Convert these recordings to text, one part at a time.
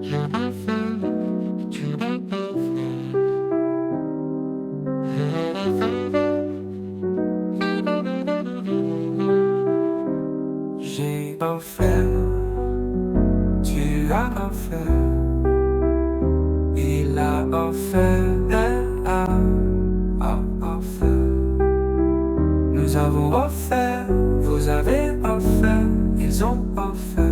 J'ai offert, tu as offert, il a offert, elle a offert. Nous avons offert, vous avez offert, ils ont offert,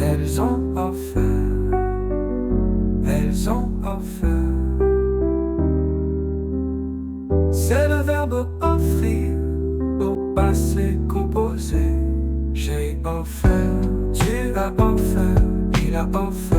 elles ont offert, elles ont offert. C'est le verbe offrir au passé composé. J'ai offert, tu as offert, il a offert.